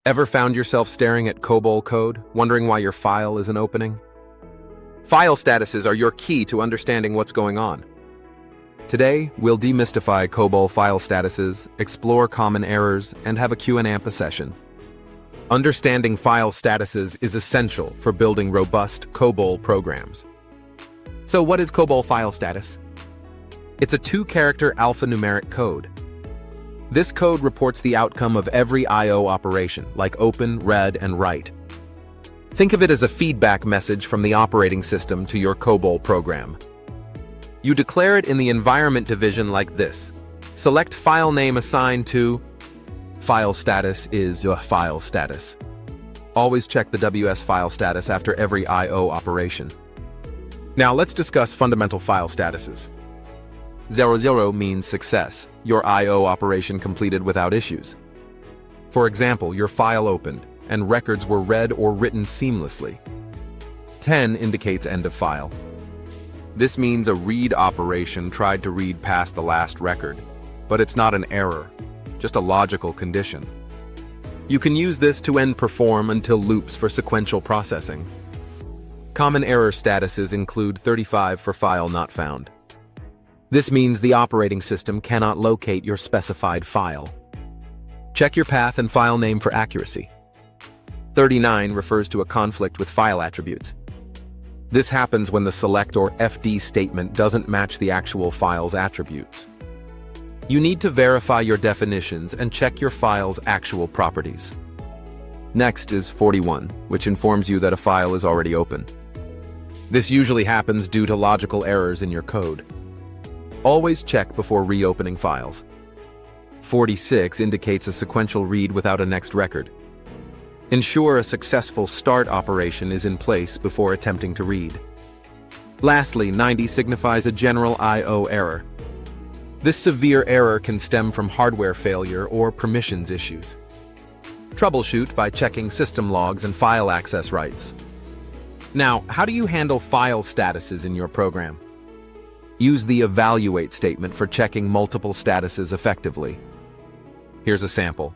Ever found yourself staring at COBOL code, wondering why your file isn't opening? File statuses are your key to understanding what's going on. Today, we'll demystify COBOL file statuses, explore common errors, and have a Q&A session. Understanding file statuses is essential for building robust COBOL programs. So what is COBOL file status? It's a 2-character alphanumeric code. This code reports the outcome of every I/O operation, like open, read, and write. Think of it as a feedback message from the operating system to your COBOL program. You declare it in the environment division like this. Select file name assigned to file status is your file status. Always check the WS file status after every I/O operation. Now let's discuss fundamental file statuses. 00 means success, your I/O operation completed without issues. For example, your file opened, and records were read or written seamlessly. 10 indicates end of file. This means a read operation tried to read past the last record, but it's not an error, just a logical condition. You can use this to end perform until loops for sequential processing. Common error statuses include 35 for file not found. This means the operating system cannot locate your specified file. Check your path and file name for accuracy. 39 refers to a conflict with file attributes. This happens when the select or FD statement doesn't match the actual file's attributes. You need to verify your definitions and check your file's actual properties. Next is 41, which informs you that a file is already open. This usually happens due to logical errors in your code. Always check before reopening files. 46 indicates a sequential read without a next record. Ensure a successful start operation is in place before attempting to read. Lastly, 90 signifies a general I/O error. This severe error can stem from hardware failure or permissions issues. Troubleshoot by checking system logs and file access rights. Now, how do you handle file statuses in your program? Use the evaluate statement for checking multiple statuses effectively. Here's a sample.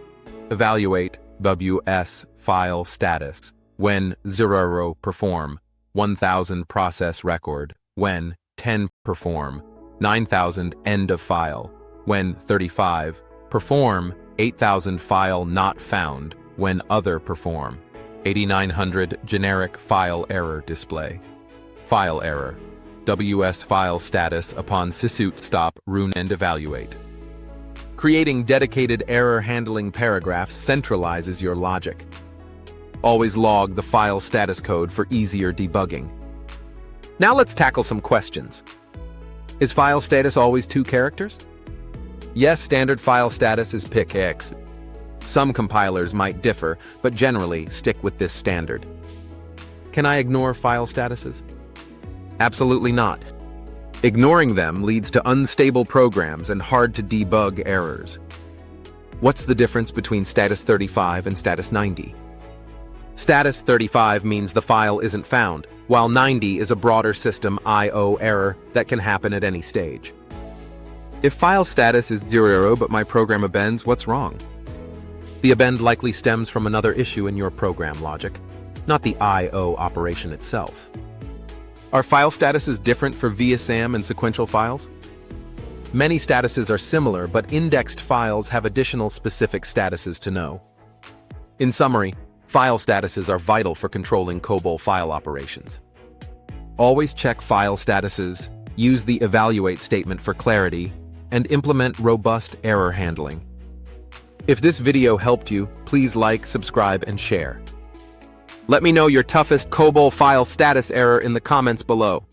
Evaluate WS file status when 0 perform, 1000 process record, when 10 perform, 9000 end of file, when 35 perform, 8000 file not found, when other perform, 8900 generic file error display. File error. WS file status upon sysoot stop run and evaluate. Creating dedicated error handling paragraphs centralizes your logic. Always log the file status code for easier debugging. Now let's tackle some questions. Is file status always 2 characters? Yes, standard file status is pic X. Some compilers might differ, but generally stick with this standard. Can I ignore file statuses? Absolutely not. Ignoring them leads to unstable programs and hard-to-debug errors. What's the difference between status 35 and status 90? Status 35 means the file isn't found, while 90 is a broader system I/O error that can happen at any stage. If file status is 0 but my program abends, what's wrong? The abend likely stems from another issue in your program logic, not the I/O operation itself. Are file statuses different for VSAM and sequential files? Many statuses are similar, but indexed files have additional specific statuses to know. In summary, file statuses are vital for controlling COBOL file operations. Always check file statuses, use the evaluate statement for clarity, and implement robust error handling. If this video helped you, please like, subscribe, and share. Let me know your toughest COBOL file status error in the comments below.